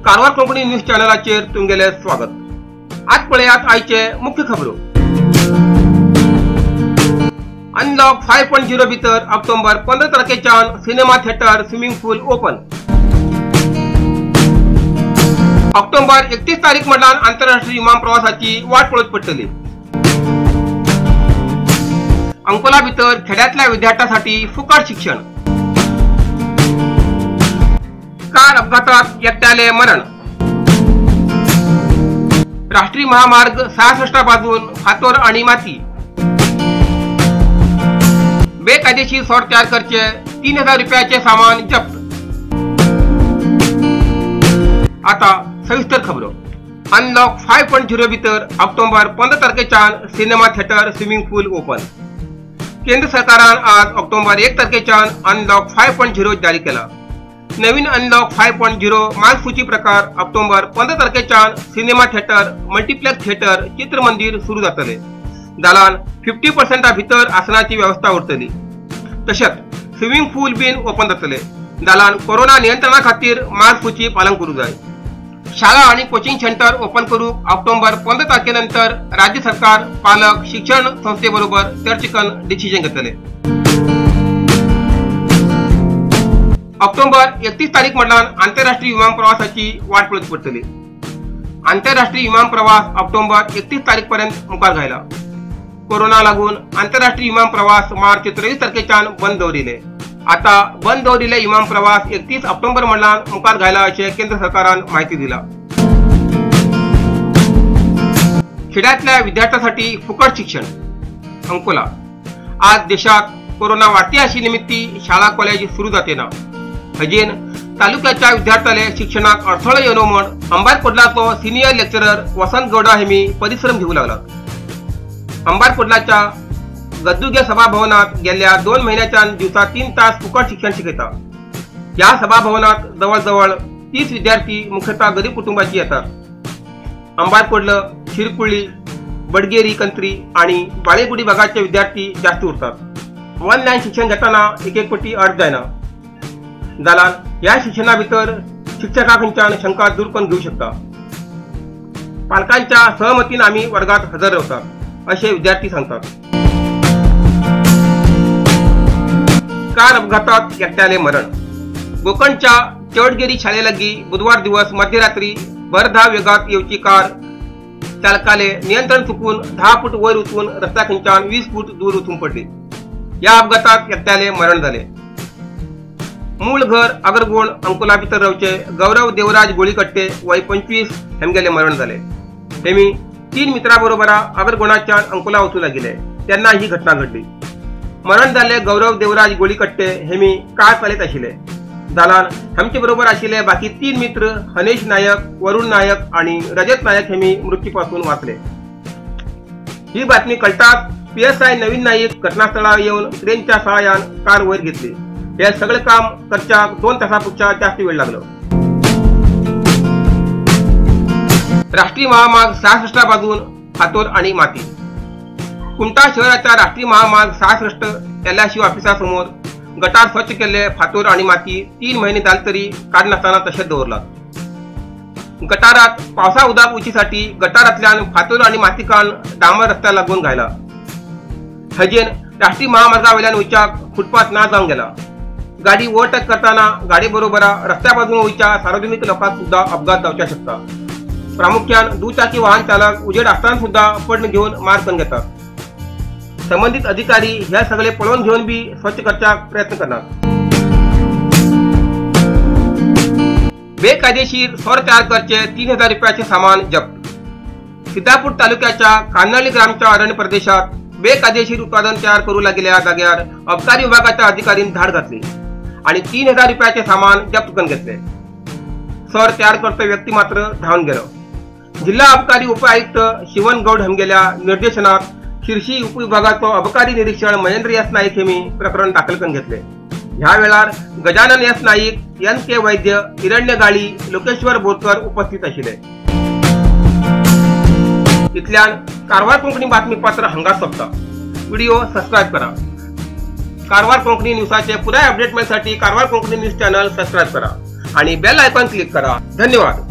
Karwar Konkani news चॅनलाचेर तुमगेले स्वागत। आज पळयात आयचे मुख्य खबरो। अनलॉक 5.0 भितर ऑक्टोबर 15 तारखेच्यान सिनेमा थिएटर स्विमिंग पूल ओपन। ऑक्टोबर 31 तारीख म्हटल्यार आंतरराष्ट्रीय विमान प्रवासाची वाट पळोवची पडटली। अंकोला भितर खेड्यातल्या विद्यार्थ्यांसाठी फुकट शिक्षण। कार अपघातात एकट्याले मरण। राष्ट्रीय महामार्ग 66 बाजून फातोर आणि माती। बेकायदेशीर सोर तयार करचे 3000 रुपयाचे सामान जप्त। आता सविस्तर खबरो। अनलॉक 5.0 भितर ऑक्टोबर 15 तारखेच्यान सिनेमा थिएटर स्विमिंग पूल ओपन। केंद्र सरकारान आज ऑक्टोबर 1 तारखेच्यान अनलॉक 5.0 जारी केला। नवीन अनलॉक 5.0 मार्गसूची प्रकार ऑक्टोबर 15 तारखेच्यान सिनेमा थिएटर, मल्टीप्लेक्स थिएटर, चित्रमंदिर सुरू जातले। दालान 50% भितर आसनाची व्यवस्था उरतली। तशेंच स्विमिंग पूल बीन ओपन जातले। दालान कोरोना नियंत्रणा खातीर मार्गसूची पालन करूं जाय। शाळा आणि कोचिंग सेंटर ओपन करूक ऑक्टोबर 15 तारखेनंतर राज्य सरकार, पालक, शिक्षण संस्थेबरोबर चर्चेकन डिसिजन घेतले। ऑक्टोबर 31 तारीख म्हटल्यार आंतरराष्ट्रीय विमान प्रवासाची वाट पळोवची पडटली। आंतरराष्ट्रीय विमान प्रवास ऑक्टोबर 31 तारीख पर्यंत मुखार घायला। कोरोना लागून आंतरराष्ट्रीय विमान प्रवास मार्च 23 तारखेच्यान बंद दवरिले। आता बंद दवरिल्ले विमान प्रवास 31 ऑक्टोबर म्हटल्यार मुखार घायला अशें केंद्र सरकारान माहिती दिला। खेड्यातल्या विद्यार्थ्यांसाठी फुकट शिक्षण। अंकोला आज देशात कोरोना वाढती आशिल्ले निमित्ती शाळा कॉलेज सुरू जातेना। हजेन तालुक्याच्या विद्यार्थ्याले शिक्षणाक अडथळो येवनो म्हण अंबारकोडलाचो सिनियर लेक्चरर वसंत गौडा हेमी परिश्रम घेऊ लागला। अंबारकोडलाच्या गद्दुगे सभाभवनात गेल्या 2 महिन्याच्यान दिवसा 3 तास फुकट शिक्षण शिकयता। या सभाभवनात जवळजवळ 30 विद्यार्थी मुख्यतः गरीब कुटुंबाची येतात। अंबारकोडल, शिरकुळी, बडगेरी कंत्री आणि बाळेगुडी भागाचे विद्यार्थी जास्त उरतात। ऑनलाईन शिक्षण घेताना एक पटी अर्ज जायना। दालान या शिक्षणा भितर शिक्षकांच्यान शंका दूर करून घेऊ शकता। पालकांच्या सहमतीन आम्ही वर्गात हजर राहतात असे विद्यार्थी सांगतात। कार अपघातात एकट्याले मरण। कोकणच्या चौडगेरी शाळेलागी बुधवार दिवस मध्यरात्री भरधाव वेगात येवची कार चालकाले नियंत्रण चुकून 10 फूट वयर उचलून रस्त्याकडच्यान 20 फूट दूर उचून पडली। या अपघातात एकट्याले मरण झाले। मूळ घर अगरगोण अंकोला भितर रावचे गौरव देवराज गोळीकट्टे वय 25 हेमगेले मरण झाले। हेमी 3 मित्रांबरोबर अगरगोणाच्या अंकोला वचूला गेले त्यांना ही घटना घडली। मरण झाले गौरव देवराज गोळीकट्टे हेमी कार चालत आशिल्ले। दालान हेमचे बरोबर आशिल्ले बाकी 3 मित्र हनेश नायक, वरुण नायक आणि रजत नायक हेमी मृत्यूपासून वाचले। ही बातमी कळताच PSI नवीन नाईक घटनास्थळावर येऊन क्रेनच्या सहाय्यान कार वयर घेतली। हे सगळे काम करच्याक 2 तासापेक्षा जास्त वेळ लागलो। राष्ट्रीय महामार्ग 66 बाजून फातोर आणि माती। कुमटा शहराच्या राष्ट्रीय महामार्ग 66 LIC ऑफिसासमोर गटार स्वच्छ केले फातोर आणि माती 3 महिने झाले तरी काढ नसताना तसेच दवरला। गटारात पावसा उदक उचीसाठी गटारातल्यान फातोर आणि माती काढून डांबर रस्त्या लागून घायला। हजेन राष्ट्रीय महामार्गावयल्यान वयच्याक फुटपाथ ना जावंक गेला। गाडी ओव्हरटेक करताना गाडी बरोबर रस्त्या बाजून वयच्या सार्वजनिक लोकांक सुद्धा अपघात जावचे शकता। प्रामुख्यान दुचाकी वाहन चालक उजेड आसतना सुद्धा पडण घेऊन मार्ग करून घेतात। संबंधित अधिकारी हे सगळे पळवून घेऊन बी स्वच्छ करण्याचा प्रयत्न करतात। बेकायदेशीर सोर तयार करचे 3000 रुपयाचे सामान जप्त। सिद्धापूर तालुक्याच्या कान्हाळी ग्रामच्या अरण्य प्रदेशात बेकायदेशीर उत्पादन तयार करू लागलेल्या जाग्यावर अबकारी विभागाच्या अधिकाऱ्यांनी धाड घातली आणि 3000 रुपयाचे सामान जप्त करून घेतले। सोर तयार करतो व्यक्ती मात्र धावून गेलो। जिल्हा अबकारी उपायुक्त शिवन गौड हेमगेल्या निर्देशनात शिर्शी उपविभागाचो अबकारी निरीक्षक महेंद्र S नाईक हेमी प्रकरण दाखल करून घेतले। ह्या वेळार गजानन S नाईक, NK वैद्य, हिरण्य गाळी, लोकेश्वर बोरकर उपस्थित आशिल्ले। इतल्यान कारवार कोंकणी बातमीपत्र हांगा सोंपता। व्हिडिओ सबस्क्राईब करा। कारवार कोंकणी न्यूजचे पुराय अपडेट मेळसाठी Karwar Konkani news channel subscribe करा आणि बेल आयकॉन क्लिक करा। धन्यवाद।